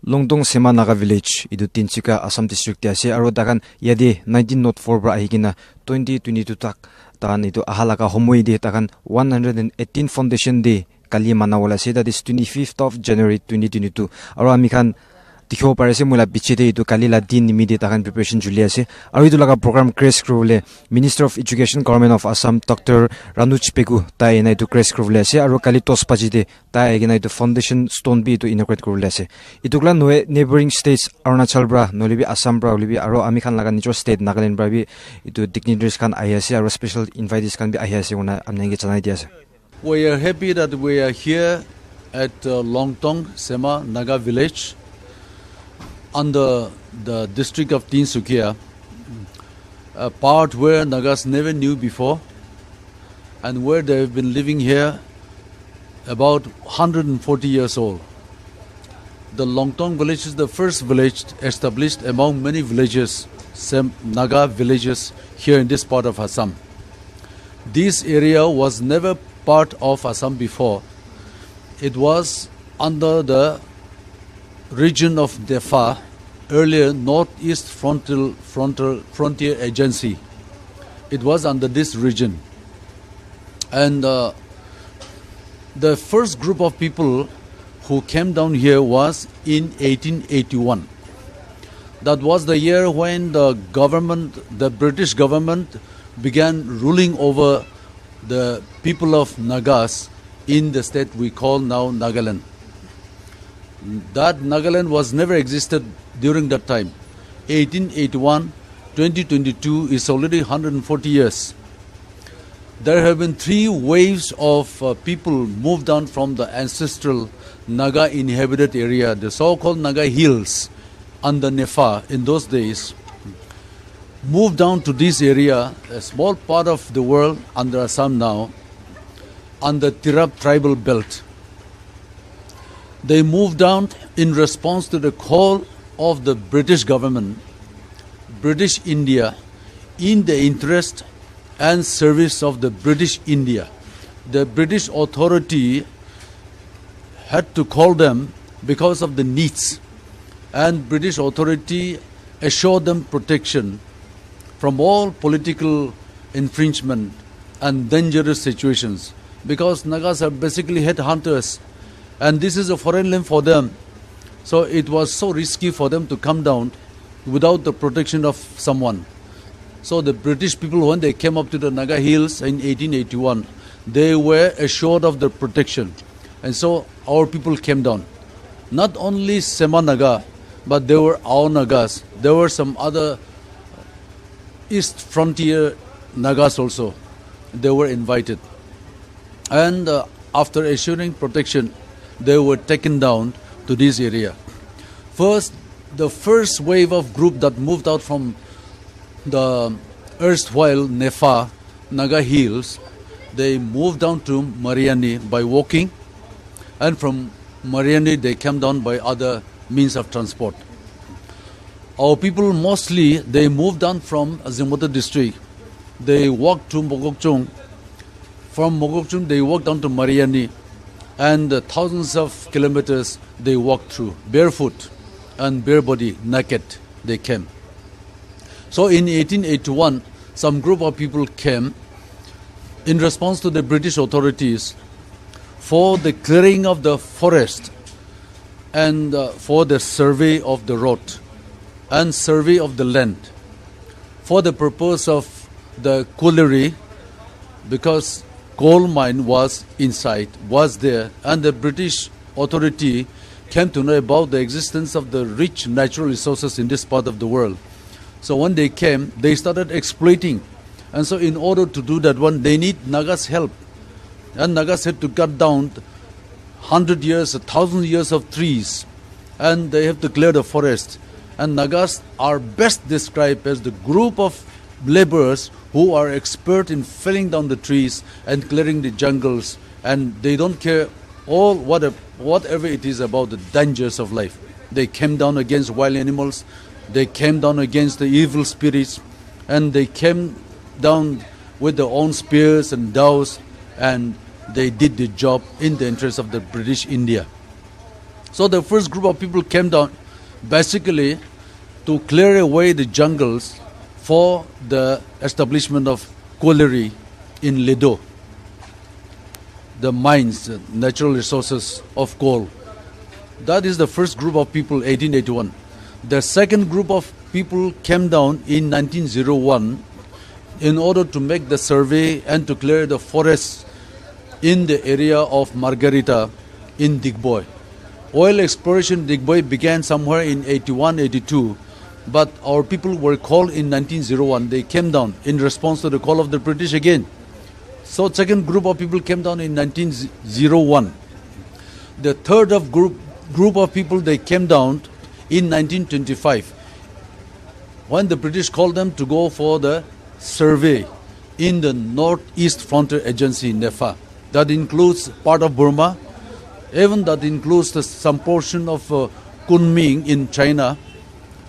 Lontong Sema Naga Village idu Tinchika Assam district te ase aro dakan yade 1904 bra ahigina 2022 tak takan idu ahalaka homoi de takan 118 foundation day kali manawala se, that is 25th of January 2022 aro amikhan dikhibo parese mula bichite idu kali la din nimide takan preparation juli ase aro idu laga program crash crewle Minister of Education Government of Assam Dr. Ranoj Pegu tai na idu crash crewle ase aro kali tospaji de tai agina idu foundation stone bi idu inaugurate crewle ase idukla neighbouring states Arunachal bra nolibi Assam bra olibi aro amikhan laga nijor state Nagaland bra bi idu dignitaries kan ahi ase aro special invitees kan bi ahi ase una amnenge chanai di ase. We are happy that we are here at Lontong Sema Naga Village under the district of Tinsukia, a part where Nagas never knew before and where they have been living here about 140 years old. The Longtong village is the first village established among many villages, Naga villages here in this part of Assam. This area was never part of Assam before. It was under the region of Defa, earlier Northeast Frontier Agency. It was under this region. And the first group of people who came down here was in 1881. That was the year when the British government began ruling over the people of Nagas in the state we call now Nagaland. That Nagaland was never existed during that time. 1881, 2022 is already 140 years. There have been 3 waves of people moved down from the ancestral Naga inhabited area, the so-called Naga hills under Nefa in those days, moved down to this area, a small part of the world under Assam now, under Tirap tribal belt. They moved down in response to the call of the British government, British India, in the interest and service of the British India. The British authority had to call them because of the needs, and British authority assured them protection from all political infringement and dangerous situations, because Nagas are basically headhunters and this is a foreign land for them. So it was so risky for them to come down without the protection of someone. So the British people, when they came up to the Naga hills in 1881, they were assured of the protection. And so our people came down. Not only Sema Naga, but there were our Nagas. There were some other East Frontier Nagas also. They were invited. And after assuring protection, they were taken down to this area. The first wave of group that moved out from the erstwhile Nefa, Naga hills, they moved down to Mariani by walking, and from Mariani they came down by other means of transport. Our people mostly, they moved down from Azimota district. They walked to Mogokchung. From Mogokchung they walked down to Mariani, and thousands of kilometers they walked through, barefoot and bare body, naked they came. So in 1881, some group of people came in response to the British authorities for the clearing of the forest and for the survey of the road and survey of the land for the purpose of the colliery, because coal mine was there, and the British authority came to know about the existence of the rich natural resources in this part of the world. So when they came, they started exploiting. And so in order to do that one, they need Nagas' help. And Nagas had to cut down 100 years, 1,000 years of trees, and they have to clear the forest. And Nagas are best described as the group of laborers who are expert in felling down the trees and clearing the jungles, and they don't care whatever it is about the dangers of life. They came down against wild animals, they came down against the evil spirits, and they came down with their own spears and dows, and they did the job in the interest of the British India. So the first group of people came down basically to clear away the jungles for the establishment of colliery in Lido, the mines, natural resources of coal. That is the first group of people, 1881. The second group of people came down in 1901 in order to make the survey and to clear the forests in the area of Margarita in Digboy. Oil exploration in Digboy began somewhere in 81, 82, but our people were called in 1901. They came down in response to the call of the British again. So second group of people came down in 1901. The third of group of people, they came down in 1925 when the British called them to go for the survey in the Northeast Frontier Agency, NEFA. That includes part of Burma, even that includes some portion of Kunming in China,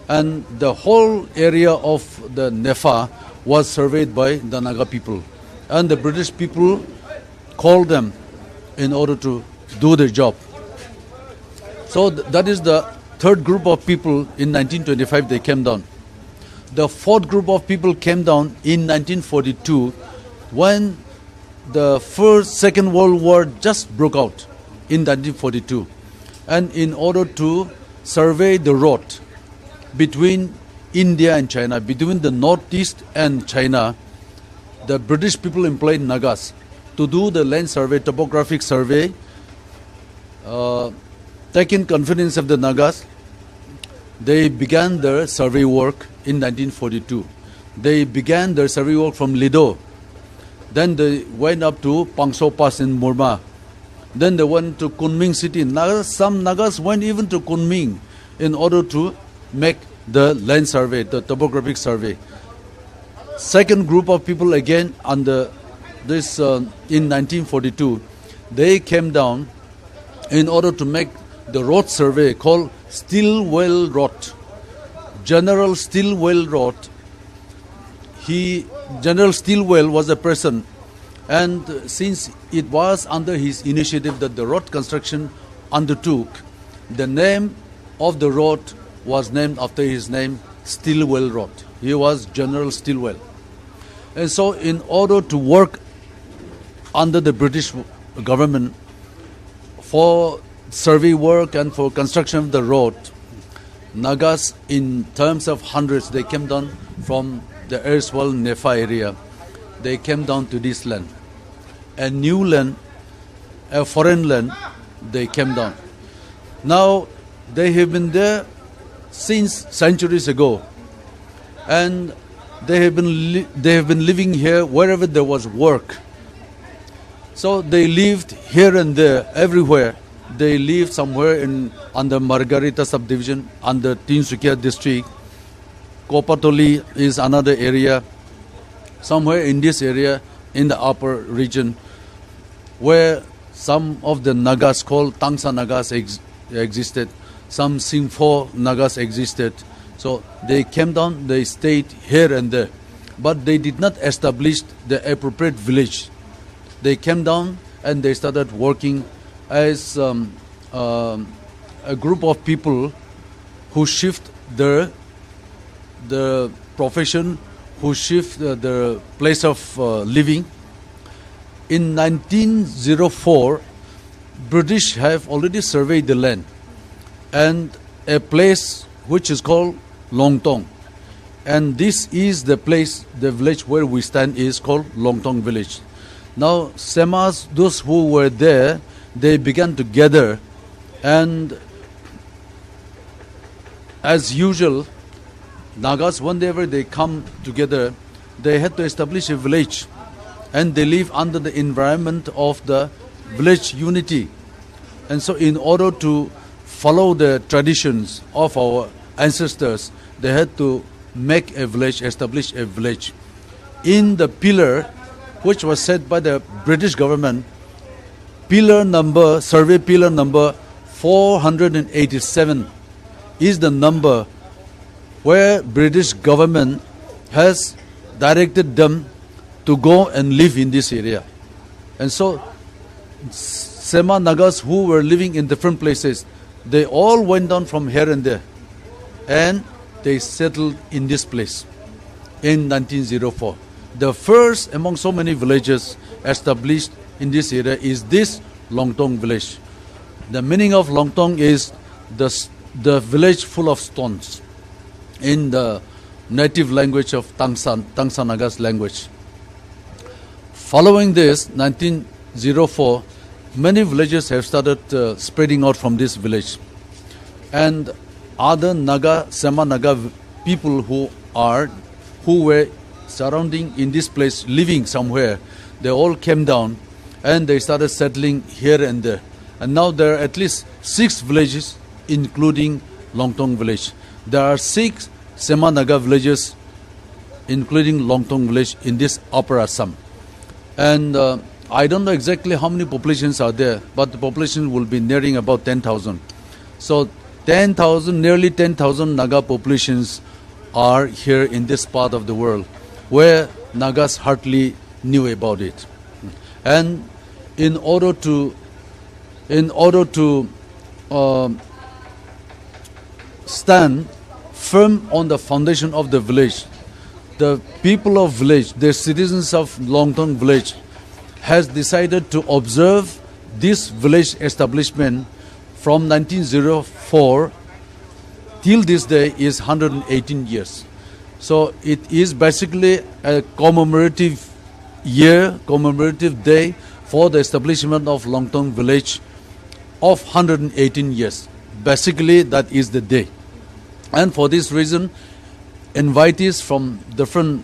and the whole area of the NEFA was surveyed by the Naga people. And the British people called them in order to do their job. So that is the third group of people in 1925, they came down. The fourth group of people came down in 1942 when the Second World War just broke out in 1942. And in order to survey the road between India and China, between the Northeast and China, the British people employed Nagas to do the land survey, topographic survey, taking confidence of the Nagas. They began their survey work in 1942. They began their survey work from Lido. Then they went up to Pangso Pass in Burma. Then they went to Kunming city. Some Nagas went even to Kunming in order to make the land survey, the topographic survey. Second group of people again under this in 1942, they came down in order to make the road survey called Stillwell Road. General Stillwell Road. General Stillwell was a person, and since it was under his initiative that the road construction undertook, the name of the road was named after his name, Stillwell Road. He was General Stillwell. And so in order to work under the British government for survey work and for construction of the road, Nagas in terms of hundreds, they came down from the erstwhile Nefa area. They came down to this land. A new land, a foreign land, they came down. Now they have been there since centuries ago, and they have been living here wherever there was work. So they lived here and there, everywhere. They lived somewhere under Margarita subdivision, under Tinsukia district. Kopatoli is another area. Somewhere in this area, in the upper region, where some of the Nagas called Tangsa Nagas existed, some Singpho Nagas existed. So they came down, they stayed here and there. But they did not establish the appropriate village. They came down and they started working as a group of people who shift the profession, who shift the place of living. In 1904, British have already surveyed the land, and a place which is called Longtong. And this is the place, the village where we stand is called Longtong village. Now, Semas, those who were there, they began to gather, and as usual, Nagas, whenever they come together, they had to establish a village, and they live under the environment of the village unity. And so in order to follow the traditions of our ancestors, they had to make a village, establish a village. In the pillar, which was set by the British government, survey pillar number 487 is the number where British government has directed them to go and live in this area. And so Sema Nagas who were living in different places, they all went down from here and there, and they settled in this place in 1904. The first among so many villages established in this area is this Longtong village. The meaning of Longtong is the village full of stones in the native language of Tangsa Naga's language. Following this, 1904, many villages have started spreading out from this village. And other Sema Naga people who were surrounding in this place, living somewhere, they all came down and they started settling here and there. And now there are at least 6 villages, including Longtong village. There are 6 Sema Naga villages, including Longtong village, in this upper Assam. And I don't know exactly how many populations are there, but the population will be nearing about 10,000. So 10,000, nearly 10,000 Naga populations are here in this part of the world, where Nagas hardly knew about it. And in order to stand firm on the foundation of the village, the people of village, the citizens of Longtong village, has decided to observe this village establishment from 1904 till this day is 118 years. So it is basically a commemorative day for the establishment of Longtong village of 118 years. Basically, that is the day. And for this reason, invitees from different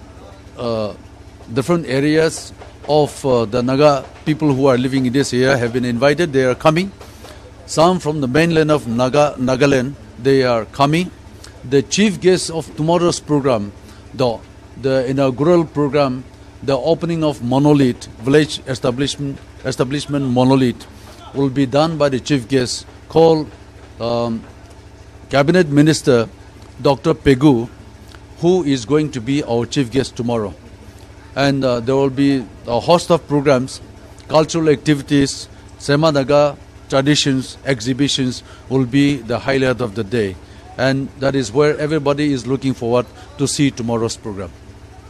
areas of the Naga people who are living in this area have been invited. They are coming. Some from the mainland of Nagaland, they are coming. The chief guest of tomorrow's program, the inaugural program, the opening of monolith, village establishment monolith, will be done by the chief guest called Cabinet Minister Dr. Pegu, who is going to be our chief guest tomorrow. And there will be a host of programs, cultural activities, Sema Naga traditions, exhibitions will be the highlight of the day. And that is where everybody is looking forward to see tomorrow's program.